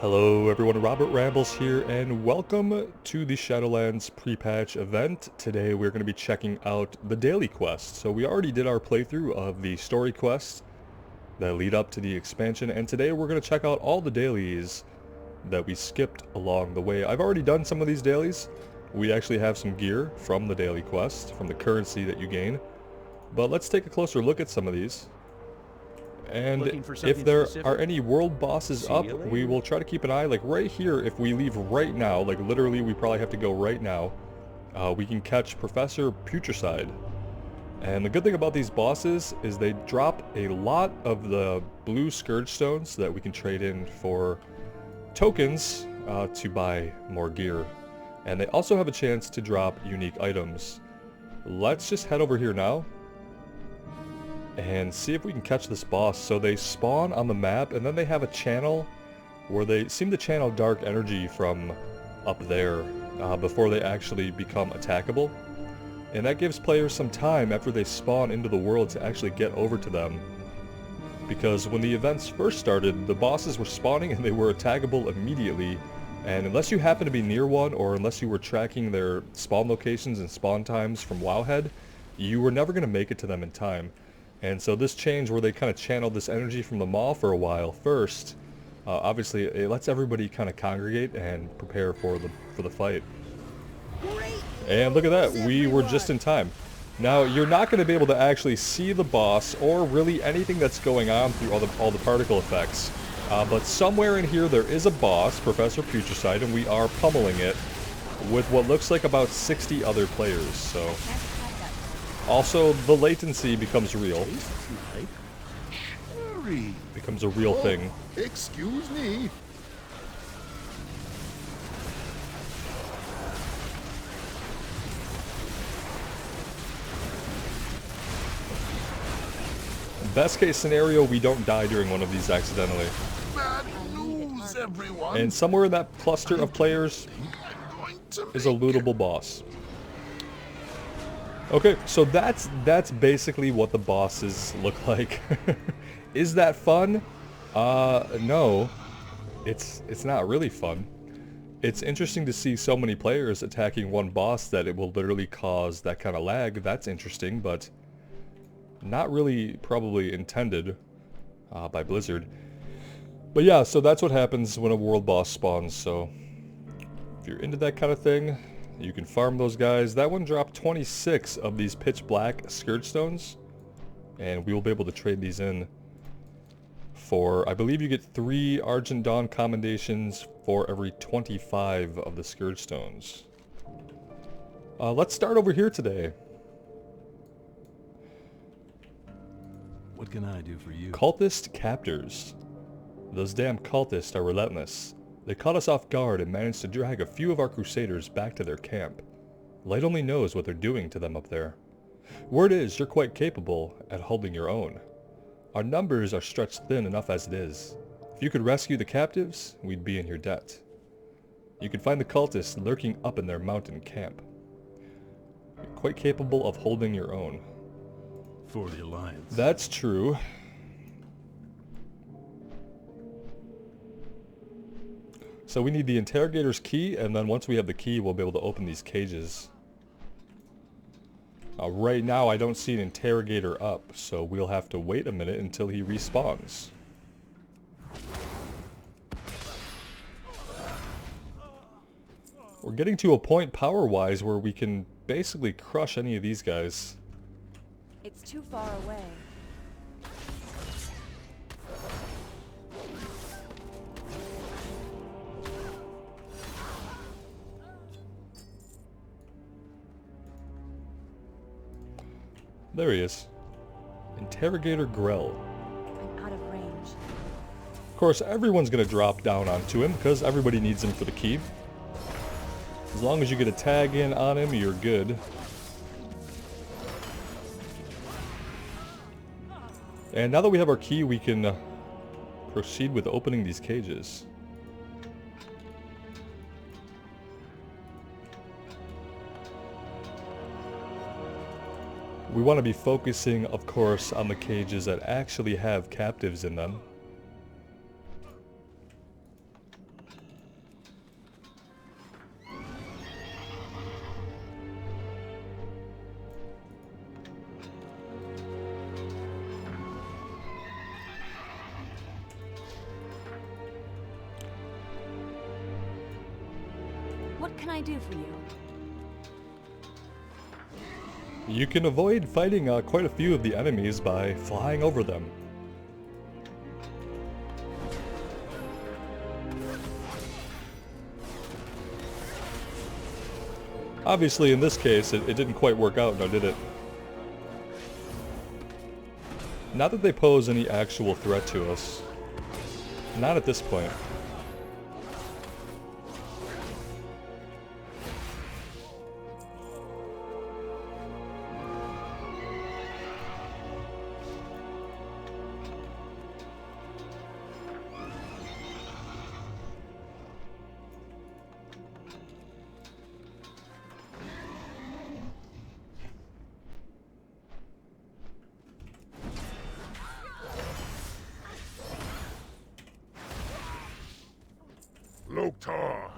Hello everyone, Robert Rambles here, and welcome to the Shadowlands pre-patch event. Today we're going to be checking out the daily quest. So we already did our playthrough of the story quests that lead up to the expansion, and today we're going to check out all the dailies that we skipped along the way. I've already done some of these dailies. We actually have some gear from the daily quest, from the currency that you gain. But let's take a closer look at some of these. And if there are any world bosses up, we will try to keep an eye. Like right here, if we leave right now, like literally we probably have to go right now, we can catch Professor Putricide. And the good thing about these bosses is they drop a lot of the blue Scourge stones that we can trade in for tokens to buy more gear. And they also have a chance to drop unique items. Let's just head over here now and see if we can catch this boss. So they spawn on the map, and then they have a channel where they seem to channel dark energy from up there before they actually become attackable. And that gives players some time after they spawn into the world to actually get over to them. Because when the events first started, the bosses were spawning and they were attackable immediately. And unless you happen to be near one, or unless you were tracking their spawn locations and spawn times from Wowhead, you were never going to make it to them in time. And so this change where they kind of channeled this energy from the mall for a while first, obviously it lets everybody kind of congregate and prepare for the fight. And look at that, we were just in time. Now you're not going to be able to actually see the boss or really anything that's going on through all the particle effects. But somewhere in here there is a boss, Professor Putricide, and we are pummeling it with what looks like about 60 other players. So. Also, the latency becomes real. Becomes a real thing. Excuse me. Best case scenario, we don't die during one of these accidentally. Bad news, everyone. And somewhere in that cluster of players is a lootable boss. Okay, so that's basically what the bosses look like. Is that fun? No. It's not really fun. It's interesting to see so many players attacking one boss that it will literally cause that kind of lag. That's interesting, but not really probably intended by Blizzard. But yeah, so that's what happens when a world boss spawns. So if you're into that kind of thing, you can farm those guys. That one dropped 26 of these pitch black Scourge stones, and we will be able to trade these in for, I believe you get 3 Argent Dawn commendations for every 25 of the Scourge stones. Let's start over here today. What can I do for you? Cultist captors. Those damn cultists are relentless. They caught us off guard and managed to drag a few of our crusaders back to their camp. Light only knows what they're doing to them up there. Word is you're quite capable at holding your own. Our numbers are stretched thin enough as it is. If you could rescue the captives, we'd be in your debt. You can find the cultists lurking up in their mountain camp. You're quite capable of holding your own. For the Alliance. That's true. So we need the interrogator's key, and then once we have the key, we'll be able to open these cages. Right now, I don't see an interrogator up, so we'll have to wait a minute until he respawns. We're getting to a point power-wise where we can basically crush any of these guys. It's too far away. There he is. Interrogator Grell. I'm out of range. Of course, everyone's going to drop down onto him because everybody needs him for the key. As long as you get a tag in on him, you're good. And now that we have our key, we can proceed with opening these cages. We want to be focusing, of course, on the cages that actually have captives in them. What can I do for you? You can avoid fighting quite a few of the enemies by flying over them. Obviously, in this case, it didn't quite work out, now did it? Not that they pose any actual threat to us. Not at this point. Loktar.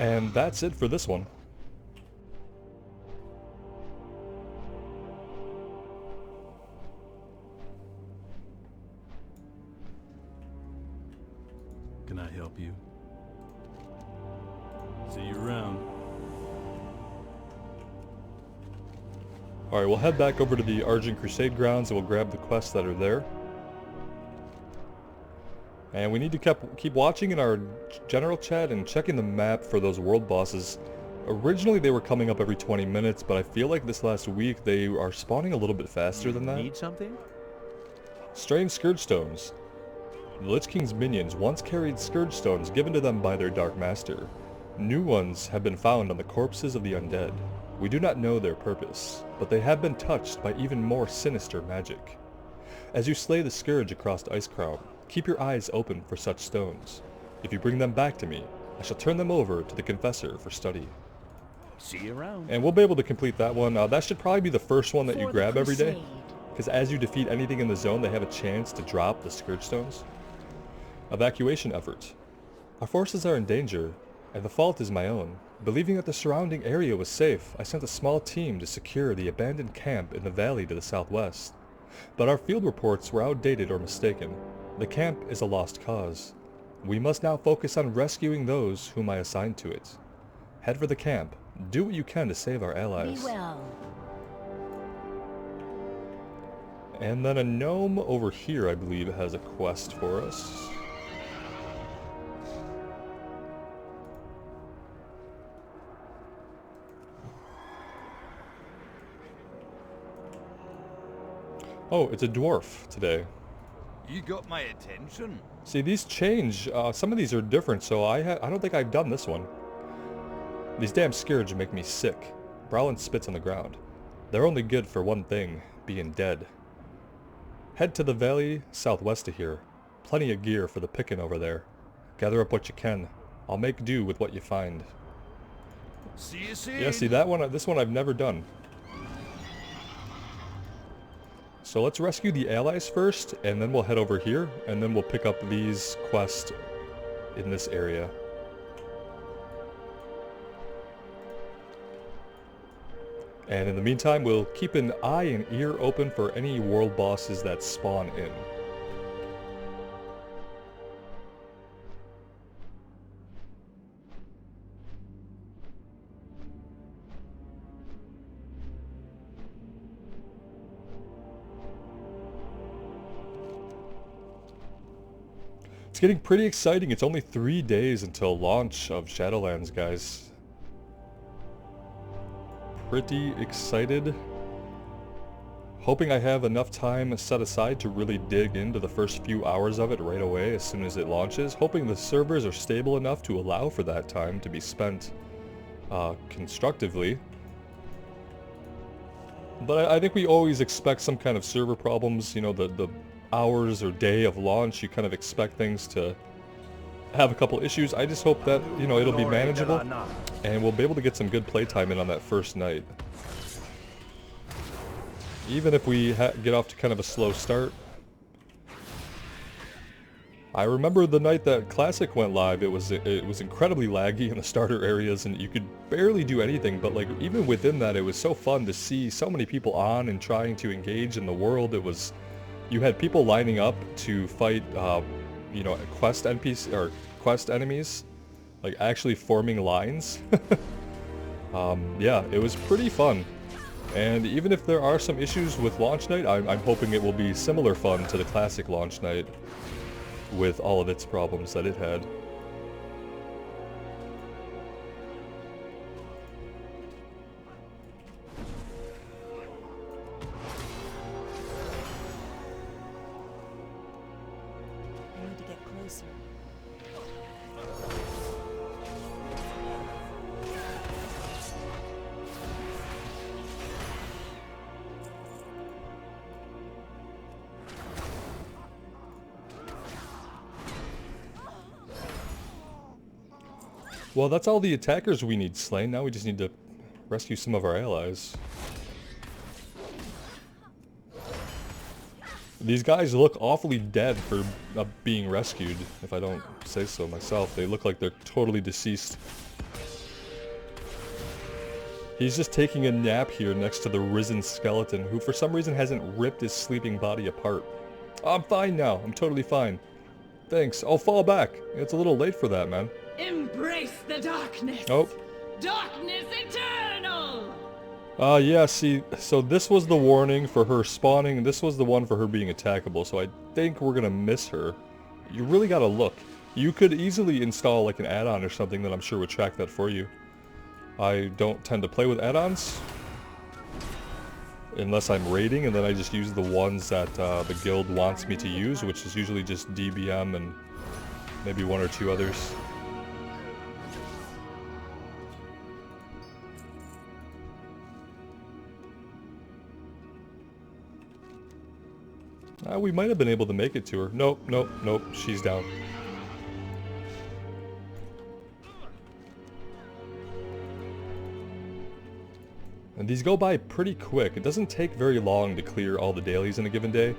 And that's it for this one. Can I help you? See you around. Alright, we'll head back over to the Argent Crusade grounds and we'll grab the quests that are there. And we need to keep watching in our general chat and checking the map for those world bosses. Originally they were coming up every 20 minutes, but I feel like this last week they are spawning a little bit faster than that. Need something? Strange Scourge Stones. The Lich King's minions once carried Scourge Stones given to them by their Dark Master. New ones have been found on the corpses of the undead. We do not know their purpose, but they have been touched by even more sinister magic. As you slay the Scourge across Icecrown, keep your eyes open for such stones. If you bring them back to me, I shall turn them over to the Confessor for study. See you around. And we'll be able to complete that one. That should probably be the first one that you grab every day. Because as you defeat anything in the zone, they have a chance to drop the Scourge Stones. Evacuation effort. Our forces are in danger, and the fault is my own. Believing that the surrounding area was safe, I sent a small team to secure the abandoned camp in the valley to the southwest. But our field reports were outdated or mistaken. The camp is a lost cause. We must now focus on rescuing those whom I assigned to it. Head for the camp. Do what you can to save our allies. Be well. And then a gnome over here, I believe, has a quest for us. Oh, it's a dwarf today. You got my attention. See, these change. Some of these are different, so I don't think I've done this one. These damn Scourge make me sick. Browlin spits on the ground. They're only good for one thing, being dead. Head to the valley southwest of here. Plenty of gear for the picking over there. Gather up what you can. I'll make do with what you find. See you soon. Yeah, see that one, this one I've never done. So let's rescue the allies first, and then we'll head over here, and then we'll pick up these quests in this area. And in the meantime, we'll keep an eye and ear open for any world bosses that spawn in. It's getting pretty exciting. It's only 3 days until launch of Shadowlands, guys. Pretty excited. Hoping I have enough time set aside to really dig into the first few hours of it right away as soon as it launches. Hoping the servers are stable enough to allow for that time to be spent constructively. But I think we always expect some kind of server problems. You know, the hours or day of launch, you kind of expect things to have a couple issues. I just hope that, you know, it'll be manageable and we'll be able to get some good playtime in on that first night. Even if we get off to kind of a slow start. I remember the night that Classic went live, it was incredibly laggy in the starter areas and you could barely do anything, but like even within that it was so fun to see so many people on and trying to engage in the world. You had people lining up to fight you know, quest NPC or quest enemies, like actually forming lines. Yeah, it was pretty fun. And even if there are some issues with launch night, I'm hoping it will be similar fun to the classic launch night with all of its problems that it had. I need to get closer. Well, that's all the attackers we need slain. Now we just need to rescue some of our allies. These guys look awfully dead for being rescued, if I don't say so myself. They look like they're totally deceased. He's just taking a nap here next to the risen skeleton, who for some reason hasn't ripped his sleeping body apart. I'm fine now. I'm totally fine. Thanks. I'll fall back. It's a little late for that, man. Embrace the darkness. Oh. Darkness eternal. Yeah, see, so this was the warning for her spawning, and this was the one for her being attackable, so I think we're gonna miss her. You really gotta look. You could easily install like an add-on or something that I'm sure would track that for you. I don't tend to play with add-ons unless I'm raiding, and then I just use the ones that the guild wants me to use, which is usually just DBM and maybe one or two others. We might have been able to make it to her. Nope, nope, nope, she's down. And these go by pretty quick. It doesn't take very long to clear all the dailies in a given day.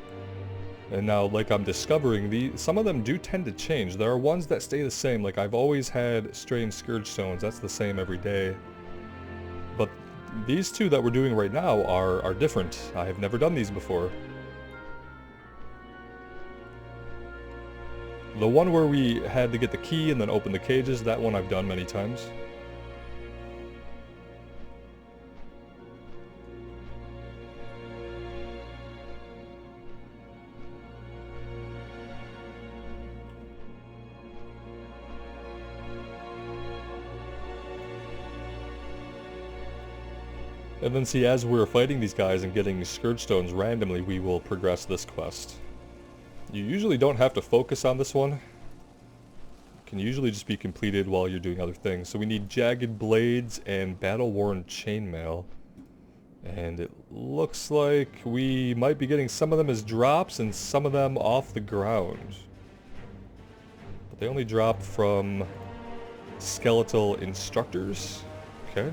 And now, like I'm discovering, some of them do tend to change. There are ones that stay the same, like I've always had strange Scourge stones, that's the same every day. But these two that we're doing right now are different. I have never done these before. The one where we had to get the key and then open the cages, that one I've done many times. And then see, as we're fighting these guys and getting Scourge stones randomly, we will progress this quest. You usually don't have to focus on this one. It can usually just be completed while you're doing other things. So we need Jagged Blades and Battle-Worn Chainmail. And it looks like we might be getting some of them as drops and some of them off the ground. But they only drop from skeletal instructors. Okay.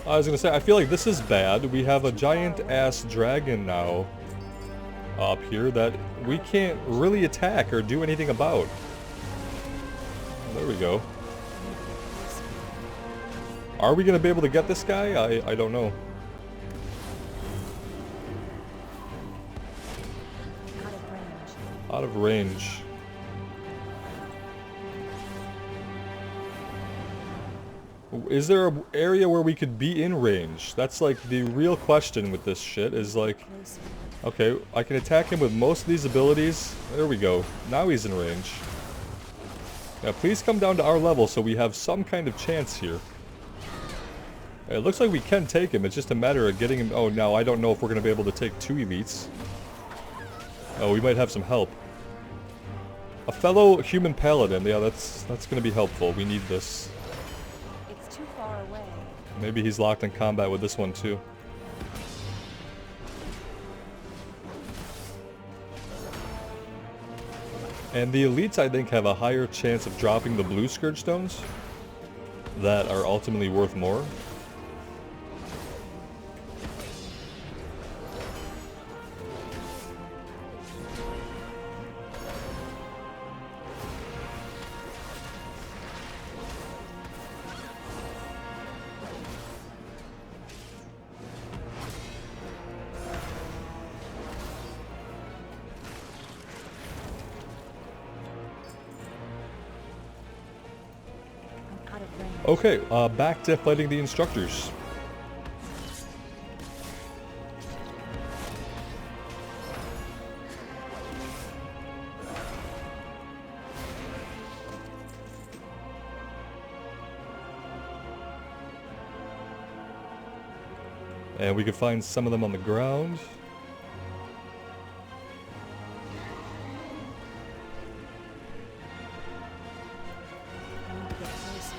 I was gonna say, I feel like this is bad. We have a giant-ass dragon now up here that we can't really attack or do anything about. There we go. Are we gonna be able to get this guy? I don't know. Out of range. Is there an area where we could be in range? That's like the real question with this shit, is like... Okay, I can attack him with most of these abilities. There we go. Now he's in range. Now please come down to our level so we have some kind of chance here. It looks like we can take him, it's just a matter of getting him... Oh, now I don't know if we're going to be able to take 2 elites. Oh, we might have some help. A fellow human paladin, yeah, that's going to be helpful. We need this. Maybe he's locked in combat with this one too. And the elites, I think, have a higher chance of dropping the blue Scourge stones that are ultimately worth more. Okay, back to fighting the instructors. And we could find some of them on the ground. I need to get closer.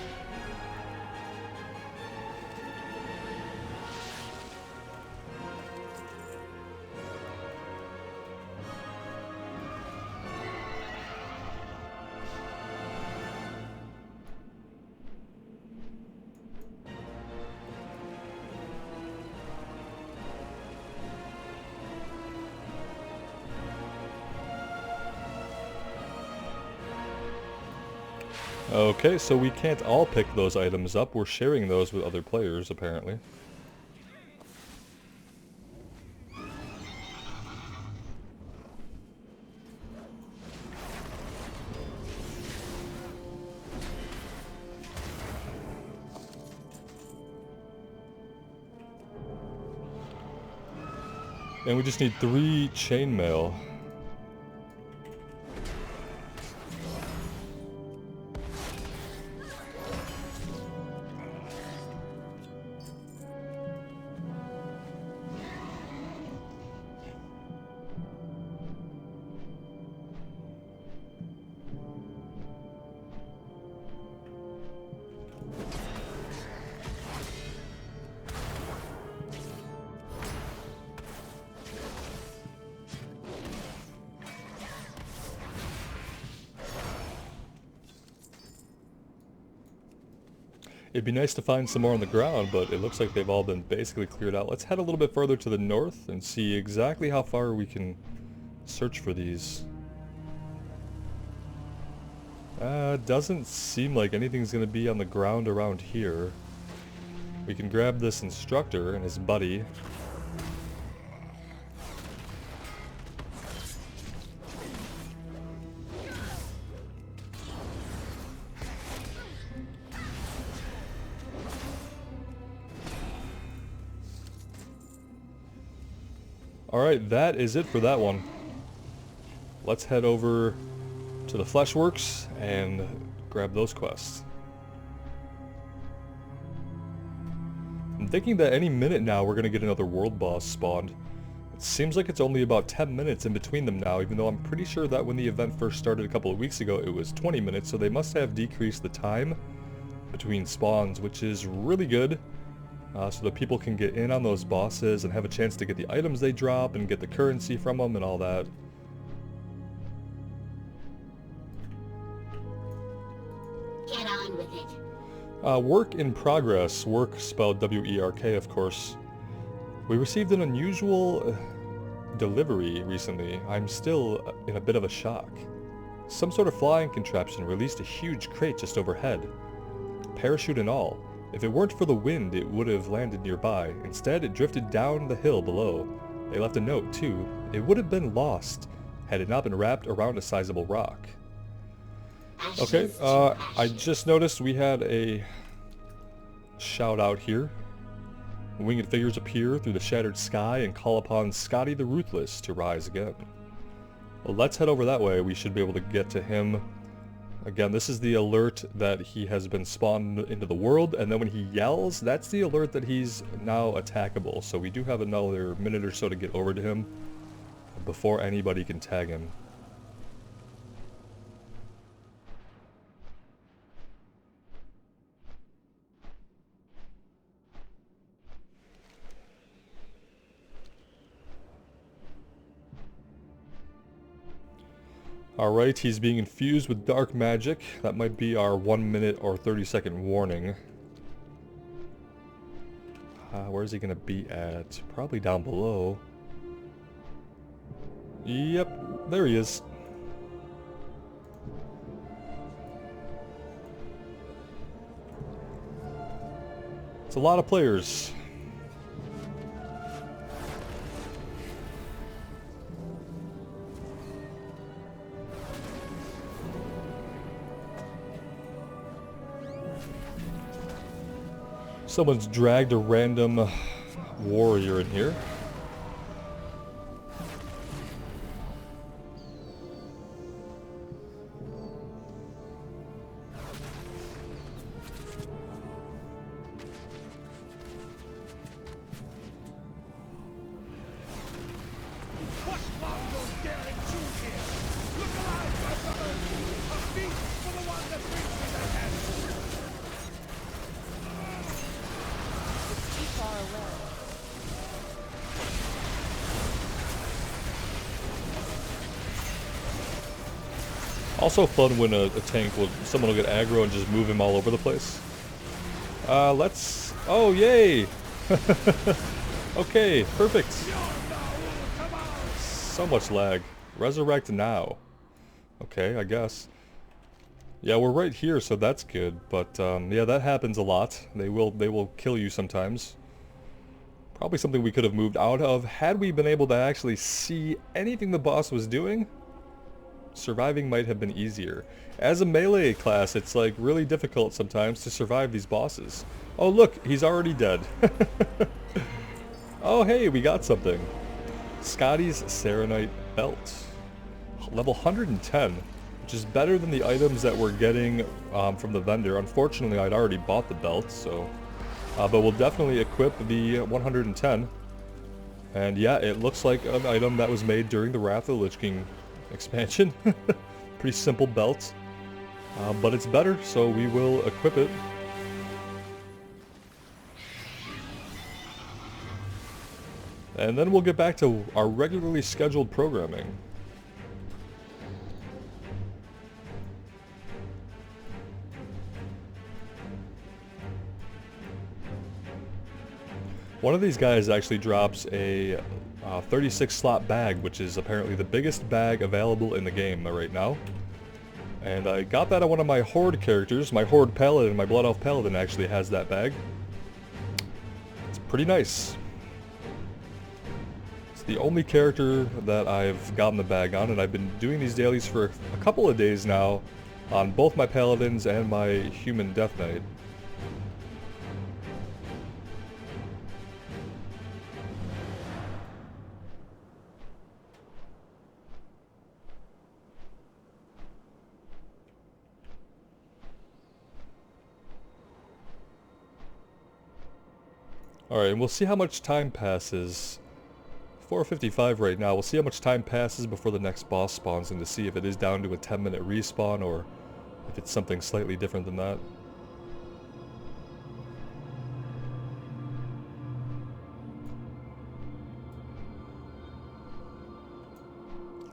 Okay, so we can't all pick those items up. We're sharing those with other players, apparently. And we just need 3 chainmail. It'd be nice to find some more on the ground, but it looks like they've all been basically cleared out. Let's head a little bit further to the north and see exactly how far we can search for these. Doesn't seem like anything's gonna be on the ground around here. We can grab this instructor and his buddy. Alright, that is it for that one. Let's head over to the Fleshworks and grab those quests. I'm thinking that any minute now we're gonna get another world boss spawned. It seems like it's only about 10 minutes in between them now, even though I'm pretty sure that when the event first started a couple of weeks ago it was 20 minutes, so they must have decreased the time between spawns, which is really good. So that people can get in on those bosses and have a chance to get the items they drop and get the currency from them and all that. Get on with it. Work in progress. Work spelled W-E-R-K, of course. We received an unusual delivery recently. I'm still in a bit of a shock. Some sort of flying contraption released a huge crate just overhead. Parachute and all. If it weren't for the wind, it would have landed nearby. Instead, it drifted down the hill below. They left a note, too. It would have been lost had it not been wrapped around a sizable rock. Okay, I just noticed we had a shout out here. Winged figures appear through the shattered sky and call upon Scotty the Ruthless to rise again. Well, let's head over that way. We should be able to get to him. Again, this is the alert that he has been spawned into the world, and then when he yells, that's the alert that he's now attackable. So we do have another minute or so to get over to him before anybody can tag him. Alright, he's being infused with dark magic. That might be our 1 minute or 30-second warning. Where's he gonna be at? Probably down below. Yep, there he is. It's a lot of players. Someone's dragged a random warrior in here. Also fun when a tank will, someone will get aggro and just move him all over the place. Let's, oh yay! Okay, perfect. So much lag. Resurrect now. Okay, I guess. Yeah, we're right here, so that's good, but yeah, that happens a lot. They will kill you sometimes. Probably something we could have moved out of had we been able to actually see anything the boss was doing. Surviving might have been easier. As a melee class, it's like really difficult sometimes to survive these bosses. Oh look, he's already dead. Oh hey, we got something. Scotty's Serenite Belt. Level 110, which is better than the items that we're getting from the vendor. Unfortunately, I'd already bought the belt, so... but we'll definitely equip the 110. And yeah, it looks like an item that was made during the Wrath of the Lich King expansion. Pretty simple belt, but it's better, so we will equip it. And then we'll get back to our regularly scheduled programming. One of these guys actually drops a 36 slot bag, which is apparently the biggest bag available in the game right now. And I got that on one of my Horde characters. My Horde Paladin, my Blood Elf Paladin actually has that bag. It's pretty nice. It's the only character that I've gotten the bag on, and I've been doing these dailies for a couple of days now on both my Paladins and my Human Death Knight. Alright, and we'll see how much time passes. 4:55 right now. We'll see how much time passes before the next boss spawns in to see if it is down to a 10-minute respawn or if it's something slightly different than that.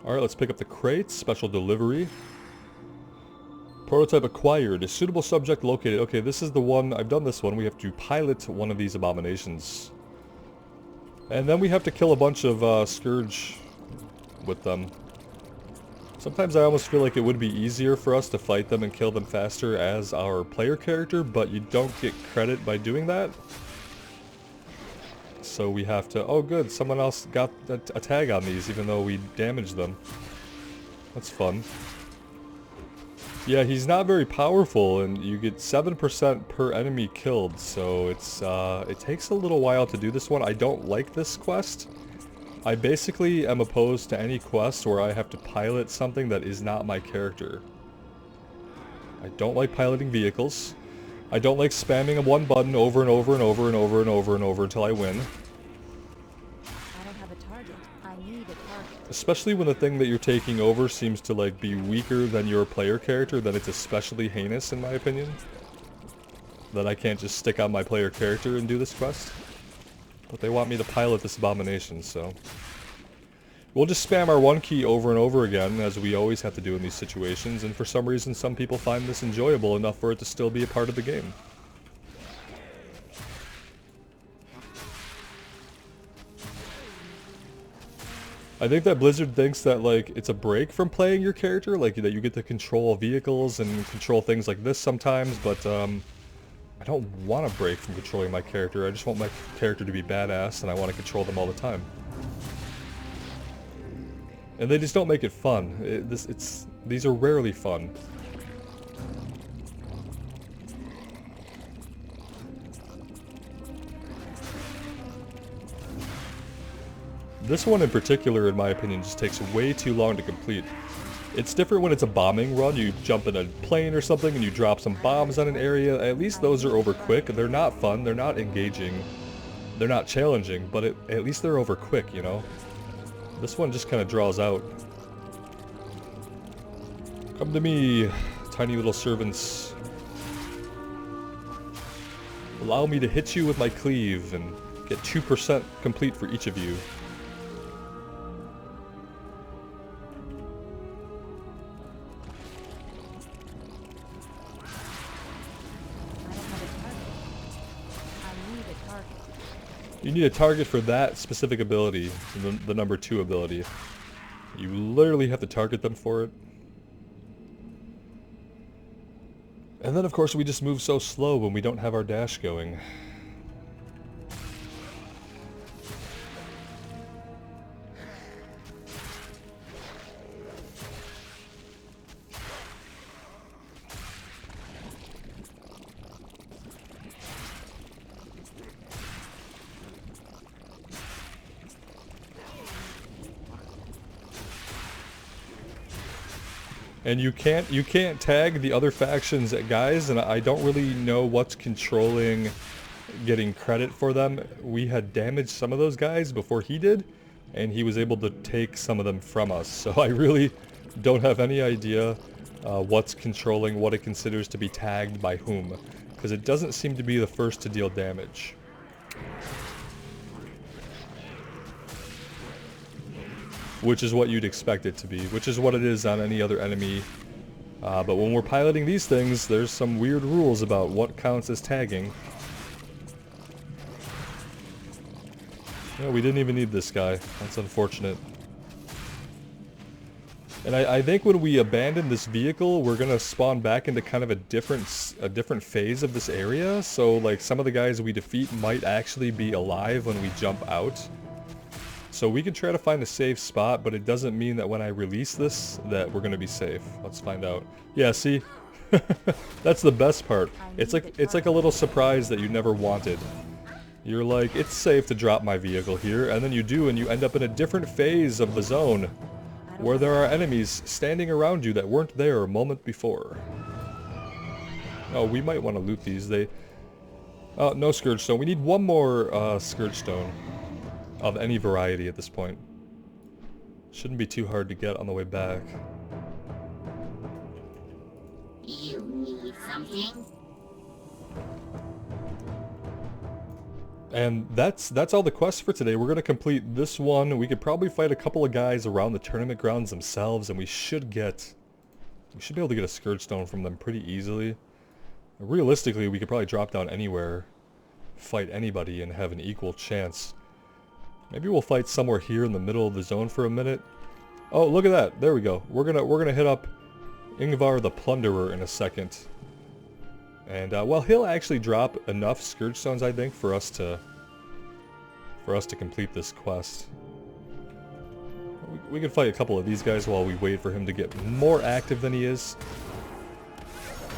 Alright, let's pick up the crates. Special delivery. Prototype acquired. A suitable subject located. Okay, this is the one. I've done this one. We have to pilot one of these abominations. And then we have to kill a bunch of Scourge with them. Sometimes I almost feel like it would be easier for us to fight them and kill them faster as our player character, but you don't get credit by doing that. So we have to... Oh good, someone else got a tag on these even though we damaged them. That's fun. Yeah, he's not very powerful, and you get 7% per enemy killed, so it's it takes a little while to do this one. I don't like this quest. I basically am opposed to any quest where I have to pilot something that is not my character. I don't like piloting vehicles. I don't like spamming one button over and over and over and over and over and over until I win. Especially when the thing that you're taking over seems to like be weaker than your player character, then it's especially heinous in my opinion. That I can't just stick on my player character and do this quest. But they want me to pilot this abomination, so... We'll just spam our one key over and over again, as we always have to do in these situations, and for some reason some people find this enjoyable enough for it to still be a part of the game. I think that Blizzard thinks that, like, it's a break from playing your character, like, that you get to control vehicles and control things like this sometimes, but, I don't want to break from controlling my character. I just want my character to be badass, and I want to control them all the time. And they just don't make it fun. These are rarely fun. This one in particular, in my opinion, just takes way too long to complete. It's different when it's a bombing run. You jump in a plane or something and you drop some bombs on an area. At least those are over quick. They're not fun, they're not engaging, they're not challenging, but at least they're over quick, you know? This one just kind of draws out. Come to me, tiny little servants. Allow me to hit you with my cleave and get 2% complete for each of you. You need a target for that specific ability, the number 2 ability. You literally have to target them for it. And then of course we just move so slow when we don't have our dash going. And you can't tag the other factions guys, and I don't really know what's controlling getting credit for them. We had damaged some of those guys before he did, and he was able to take some of them from us. So I really don't have any idea what's controlling what it considers to be tagged by whom, because it doesn't seem to be the first to deal damage. Which is what you'd expect it to be, which is what it is on any other enemy. But when we're piloting these things, there's some weird rules about what counts as tagging. Yeah, we didn't even need this guy. That's unfortunate. And I think when we abandon this vehicle, we're gonna spawn back into kind of a different phase of this area. So like some of the guys we defeat might actually be alive when we jump out. So we could try to find a safe spot, but it doesn't mean that when I release this, that we're gonna be safe. Let's find out. Yeah, see? That's the best part. It's like a little surprise that you never wanted. You're like, it's safe to drop my vehicle here, and then you do, and you end up in a different phase of the zone, where there are enemies standing around you that weren't there a moment before. Oh, we might want to loot these. Oh, no Scourge Stone. We need one more Scourge Stone. Of any variety at this point. Shouldn't be too hard to get on the way back. You need something? And that's all the quests for today. We're gonna complete this one. We could probably fight a couple of guys around the tournament grounds themselves, and we should be able to get a Scourge Stone from them pretty easily. Realistically, we could probably drop down anywhere, fight anybody, and have an equal chance. Maybe we'll fight somewhere here in the middle of the zone for a minute. Oh, look at that. There we go. We're gonna hit up Ingvar the Plunderer in a second. And well, he'll actually drop enough Scourge Stones, I think, for us to complete this quest. We can fight a couple of these guys while we wait for him to get more active than he is.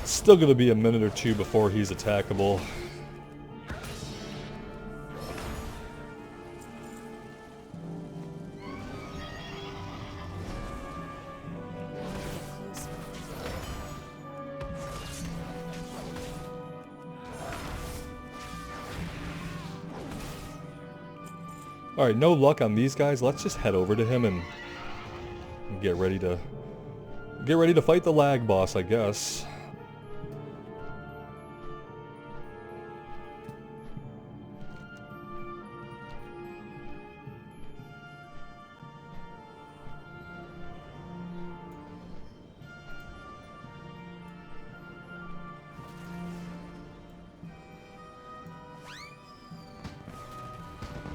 Still gonna be a minute or two before he's attackable. Alright, no luck on these guys. Let's just head over to him and get ready to fight the lag boss, I guess.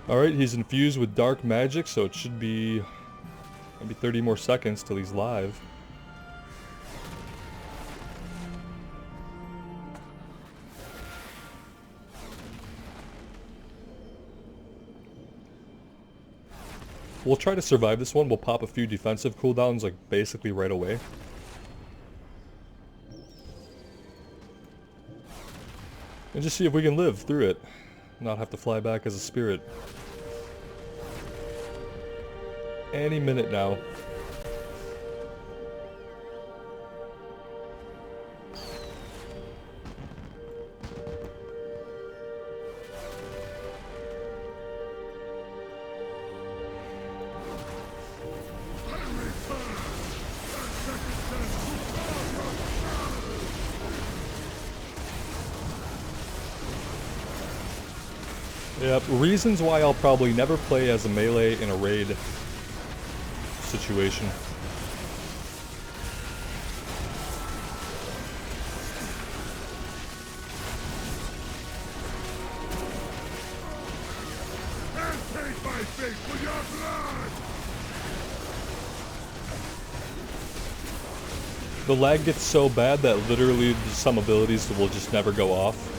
Alright, he's infused with dark magic, so it should be maybe 30 more seconds till he's live. We'll try to survive this one. We'll pop a few defensive cooldowns like basically right away. And just see if we can live through it. Not have to fly back as a spirit. any minute now. Yep, reasons why I'll probably never play as a melee in a raid situation. The lag gets so bad that literally some abilities will just never go off.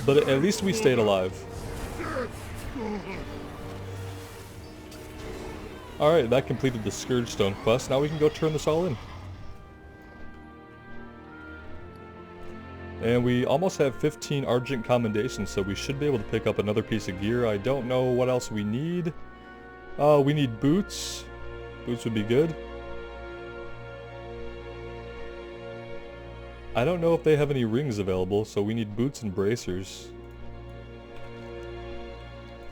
But at least we stayed alive. Alright, that completed the Scourge Stone quest. Now we can go turn this all in. And we almost have 15 Argent Commendations, so we should be able to pick up another piece of gear. I don't know what else we need. We need boots. Boots would be good. I don't know if they have any rings available, so we need boots and bracers.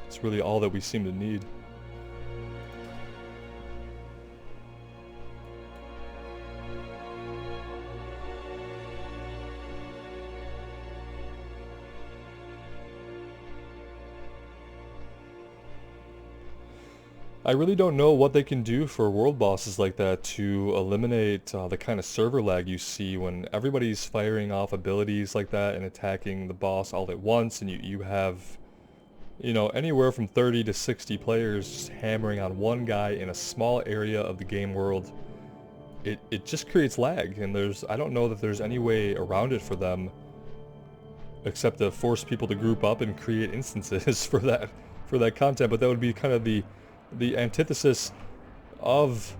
It's really all that we seem to need. I really don't know what they can do for world bosses like that to eliminate the kind of server lag you see when everybody's firing off abilities like that and attacking the boss all at once, and you have, you know, anywhere from 30 to 60 players just hammering on one guy in a small area of the game world. It just creates lag, and I don't know that there's any way around it for them except to force people to group up and create instances for that content, but that would be kind of the antithesis of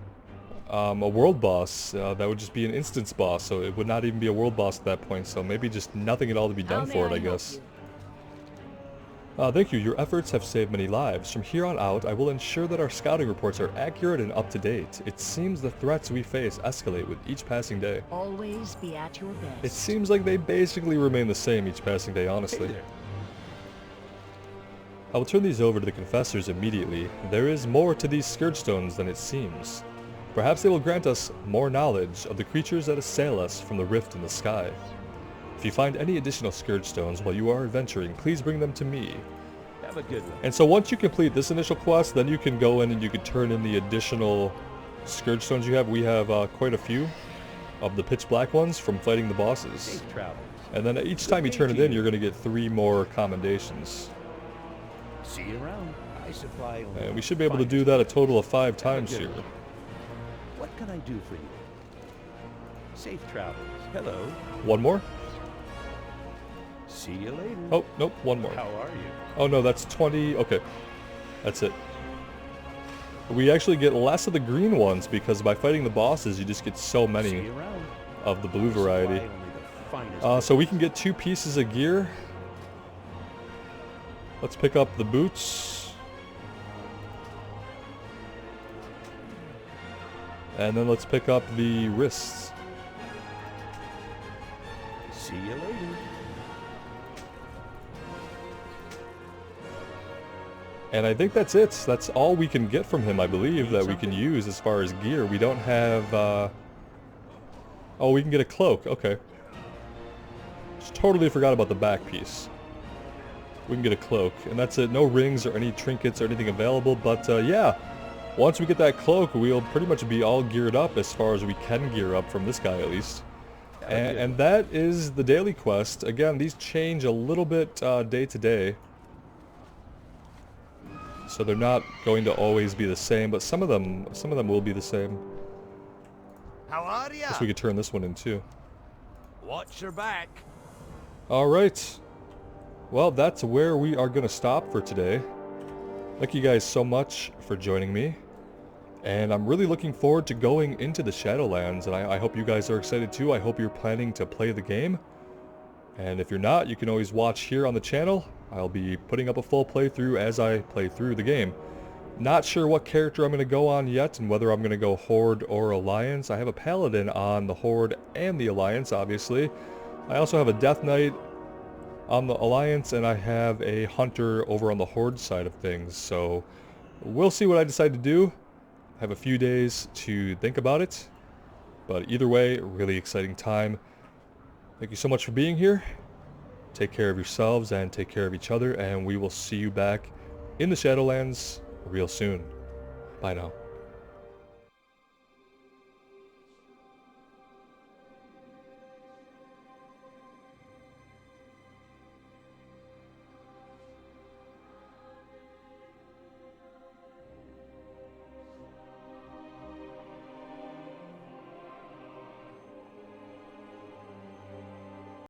a world boss. That would just be an instance boss, so it would not even be a world boss at that point, so maybe just nothing at all to be done for it, I guess. Thank you. Your efforts have saved many lives. From here on out, I will ensure that our scouting reports are accurate and up to date. It seems the threats we face escalate with each passing day. Always be at your best. It seems like they basically remain the same each passing day, honestly. Hey there. I will turn these over to the confessors immediately. There is more to these Scourge Stones than it seems. Perhaps they will grant us more knowledge of the creatures that assail us from the rift in the sky. If you find any additional Scourge Stones while you are adventuring, please bring them to me. Have a good one. And so once you complete this initial quest, then you can go in and you can turn in the additional Scourge Stones you have. We have quite a few of the pitch black ones from fighting the bosses. Safe travels. And then each time you turn it in, you're going to get 3 more commendations. See you around. I supply only And we should be able to do that a total of 5 times here. What can I do for you? Safe travels. Hello. One more? See you later. Oh, nope, one more. How are you? Oh no, that's 20. Okay, that's it. We actually get less of the green ones because by fighting the bosses, you just get so See many you around. of the blue variety. Supply only the finest So we can get 2 pieces of gear. Let's pick up the boots. And then let's pick up the wrists. See you later. And I think that's it. That's all we can get from him, I believe, that we can use as far as gear. We don't have... Oh, we can get a cloak. Okay. Just totally forgot about the back piece. We can get a cloak, and that's it. No rings or any trinkets or anything available, but yeah, once we get that cloak, we'll pretty much be all geared up as far as we can gear up from this guy at least. And that is the daily quest. Again, these change a little bit day to day, so they're not going to always be the same, but some of them will be the same. How are ya? Guess we could turn this one in too. Watch your back. All right. Well, that's where we are going to stop for today. Thank you guys so much for joining me. And I'm really looking forward to going into the Shadowlands, and I hope you guys are excited too. I hope you're planning to play the game. And if you're not, you can always watch here on the channel. I'll be putting up a full playthrough as I play through the game. Not sure what character I'm going to go on yet, and whether I'm going to go Horde or Alliance. I have a Paladin on the Horde and the Alliance, obviously. I also have a Death Knight on the Alliance, and I have a Hunter over on the Horde side of things. So we'll see what I decide to do. I have a few days to think about it. But either way, really exciting time. Thank you so much for being here. Take care of yourselves and take care of each other, and we will see you back in the Shadowlands real soon. Bye now.